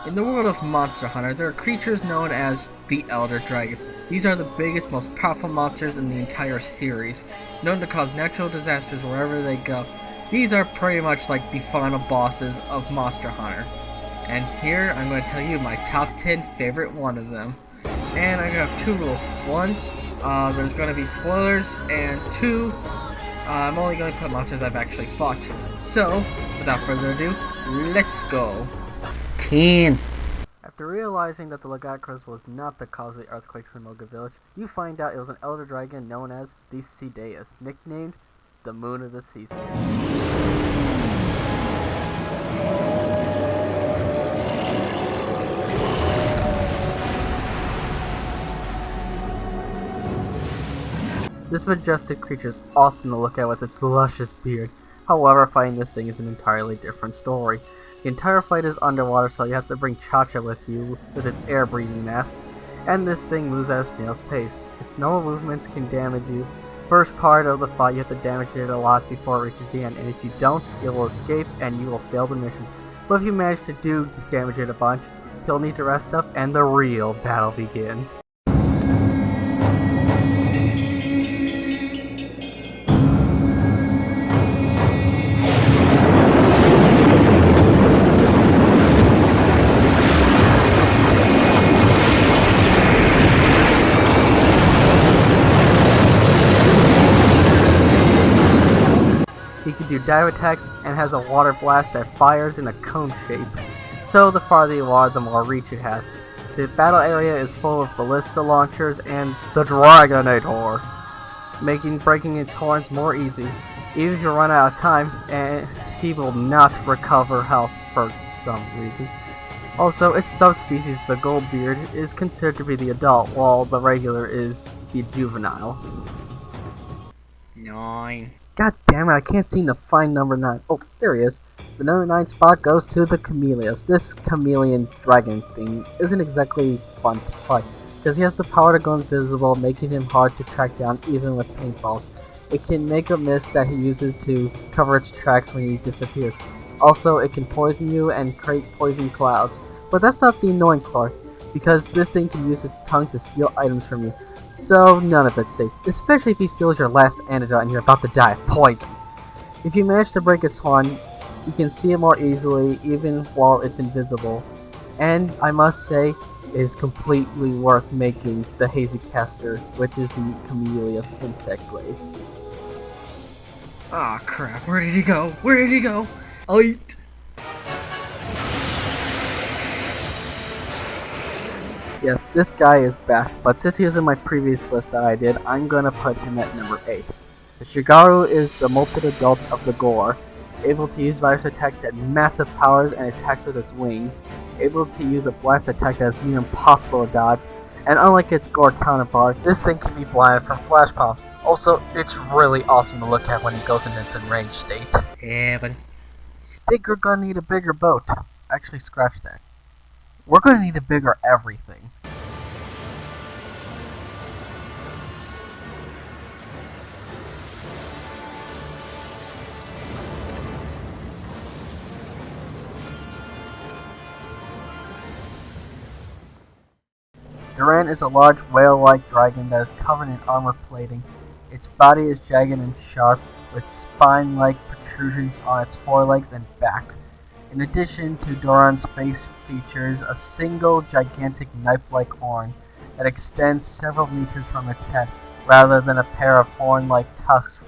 In the world of Monster Hunter, there are creatures known as the Elder Dragons. These are the biggest, most powerful monsters in the entire series, known to cause natural disasters wherever they go. These are pretty much like the final bosses of Monster Hunter. And here I'm going to tell you my top 10 favorite one of them. And I'm going to have two rules. One, there's going to be spoilers, and two, I'm only going to put monsters I've actually fought. So, without further ado, let's go. 10. After realizing that the Lagiacrus was not the cause of the earthquakes in Moga Village, you find out it was an elder dragon known as the Cedeus, nicknamed the Moon of the Seas. This majestic creature is awesome to look at with its luscious beard. However, fighting this thing is an entirely different story. The entire fight is underwater, so you have to bring Cha-Cha with you with its air-breathing mask, and this thing moves at a snail's pace. Its normal movements can damage you. First part of the fight, you have to damage it a lot before it reaches the end, and if you don't, it will escape and you will fail the mission. But if you manage to do damage it a bunch, he'll need to rest up and the real battle begins. He can do dive attacks and has a water blast that fires in a cone shape. So the farther you are, the more reach it has. The battle area is full of ballista launchers and the Dragonator, making breaking its horns more easy. Even if you run out of time, and he will not recover health for some reason. Also, its subspecies, the Goldbeard, is considered to be the adult, while the regular is the juvenile. 9. God damn it, I can't seem to find number 9. Oh, there he is. The number 9 spot goes to the Chameleos. This chameleon dragon thing isn't exactly fun to fight, because he has the power to go invisible, making him hard to track down even with paintballs. It can make a mist that he uses to cover its tracks when he disappears. Also, it can poison you and create poison clouds. But that's not the annoying part, because this thing can use its tongue to steal items from you. So none of it's safe, especially if he steals your last antidote and you're about to die of poison. If you manage to break its horn, you can see it more easily even while it's invisible. And I must say, it is completely worth making the Hazy Caster, which is the Chameleos insect glaive. Ah, crap, where did he go? Where did he go? I'll eat! Yes, this guy is back, but since he was in my previous list that I did, I'm gonna put him at number 8. The Shagaru is the molted adult of the Gore, able to use virus attacks at massive powers and attacks with its wings, able to use a blast attack that is near impossible to dodge, and unlike its Gore counterpart, this thing can be blinded from flash bombs. Also, it's really awesome to look at when it goes in its enraged state. Yeah, but I think we're gonna need a bigger boat. Actually, scratch that. We're gonna need a bigger everything. Duran is a large whale-like dragon that is covered in armor plating. Its body is jagged and sharp, with spine-like protrusions on its forelegs and back. In addition to Doran's face features a single gigantic knife-like horn that extends several meters from its head, rather than a pair of horn-like tusks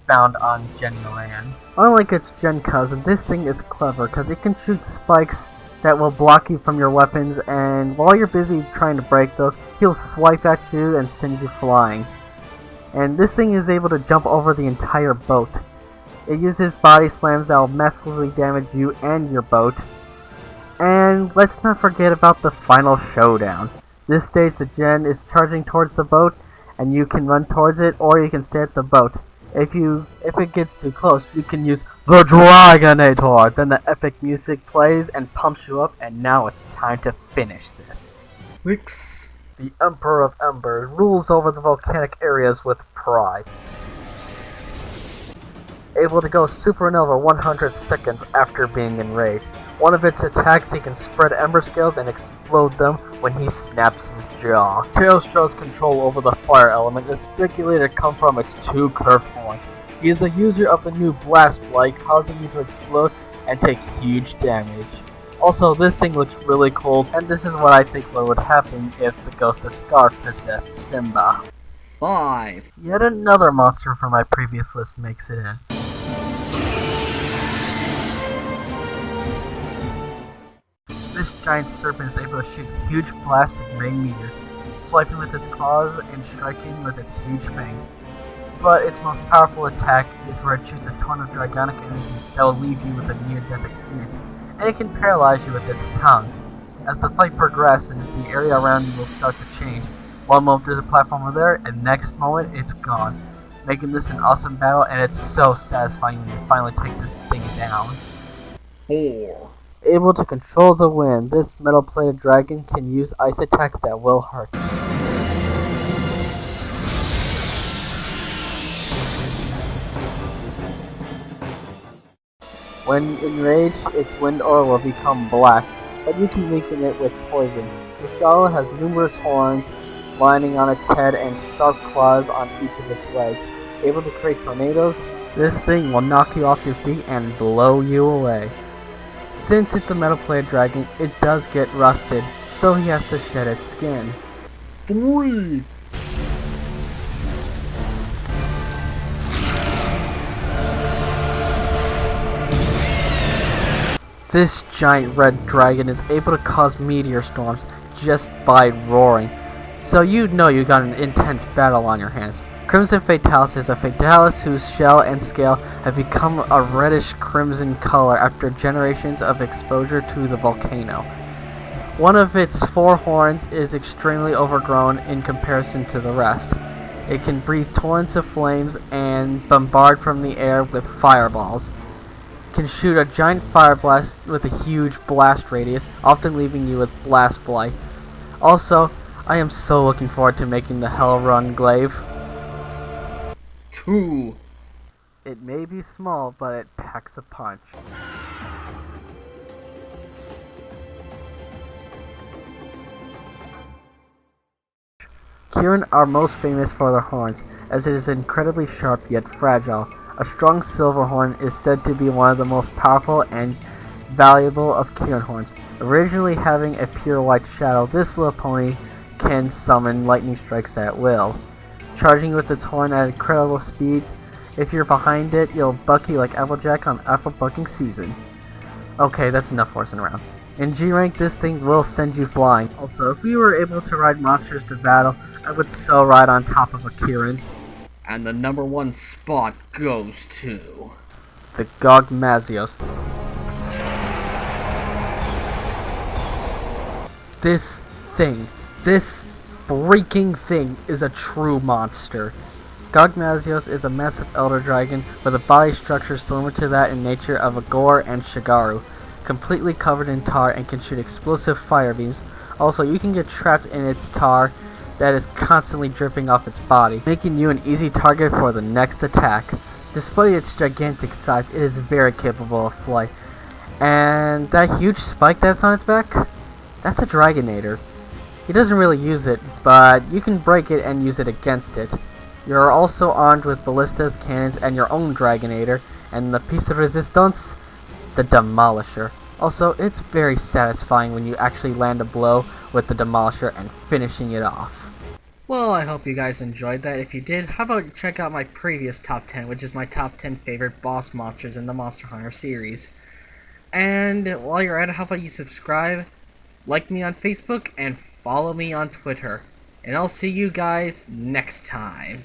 found on Gen Moran. Unlike its Gen cousin, this thing is clever because it can shoot spikes that will block you from your weapons, and while you're busy trying to break those, he'll swipe at you and send you flying. And this thing is able to jump over the entire boat. It uses body slams that will massively damage you and your boat. And let's not forget about the final showdown. This stage the gen is charging towards the boat, and you can run towards it or you can stay at the boat. If it gets too close, you can use the Dragonator. Then the epic music plays and pumps you up, and now it's time to finish this. 6. The Emperor of Ember rules over the volcanic areas with pride. Able to go supernova 100 seconds after being enraged. One of its attacks, he can spread ember scales and explode them when he snaps his jaw. Teostra's control over the fire element is speculated to come from its 2 curved horns. He is a user of the new Blast Blight, causing you to explode and take huge damage. Also, this thing looks really cool, and this is what I think would happen if the Ghost of Scar possessed Simba. 5. Yet another monster from my previous list makes it in. This giant serpent is able to shoot huge blasts and rain meteors, swiping with its claws and striking with its huge fangs. But its most powerful attack is where it shoots a ton of dragonic energy that will leave you with a near-death experience, and it can paralyze you with its tongue. As the fight progresses, the area around you will start to change. One moment there's a platform over there, and next moment it's gone, making this an awesome battle, and it's so satisfying when you finally take this thing down. 4. Able to control the wind, this metal-plated dragon can use ice attacks that will hurt. When enraged, its wind aura will become black, but you can weaken it with poison. Kushala has numerous horns lining on its head and sharp claws on each of its legs. Able to create tornadoes, this thing will knock you off your feet and blow you away. Since it's a metal-plated dragon, it does get rusted, so he has to shed its skin. 3. This giant red dragon is able to cause meteor storms just by roaring, so you know you got an intense battle on your hands. Crimson Fatalis is a Fatalis whose shell and scale have become a reddish crimson color after generations of exposure to the volcano. One of its 4 horns is extremely overgrown in comparison to the rest. It can breathe torrents of flames and bombard from the air with fireballs. It can shoot a giant fire blast with a huge blast radius, often leaving you with blast blight. Also, I am so looking forward to making the Hell Run glaive. 2. It may be small, but it packs a punch. Kirin are most famous for their horns, as it is incredibly sharp yet fragile. A strong silver horn is said to be one of the most powerful and valuable of Kirin horns. Originally having a pure white shadow, this little pony can summon lightning strikes at will. Charging with its horn at incredible speeds, if you're behind it, you'll buck you like Applejack on apple bucking season. Okay, that's enough horsing around. In G rank, this thing will send you flying. Also, if we were able to ride monsters to battle, I would so ride on top of a Kirin. And the number 1 spot goes to the Gogmazios. This freaking thing is a true monster. Gogmazios is a massive elder dragon with a body structure similar to that in nature of a Gore and Shagaru, completely covered in tar and can shoot explosive fire beams. Also, you can get trapped in its tar that is constantly dripping off its body, making you an easy target for the next attack. Despite its gigantic size, it is very capable of flight. And that huge spike that's on its back? That's a Dragonator. He doesn't really use it, but you can break it and use it against it. You're also armed with ballistas, cannons, and your own Dragonator, and the piece de resistance, the Demolisher. Also, it's very satisfying when you actually land a blow with the Demolisher and finishing it off. Well, I hope you guys enjoyed that. If you did, how about check out my previous top 10, which is my top 10 favorite boss monsters in the Monster Hunter series. And while you're at it, how about you subscribe, like me on Facebook, and follow me on Twitter. And I'll see you guys next time.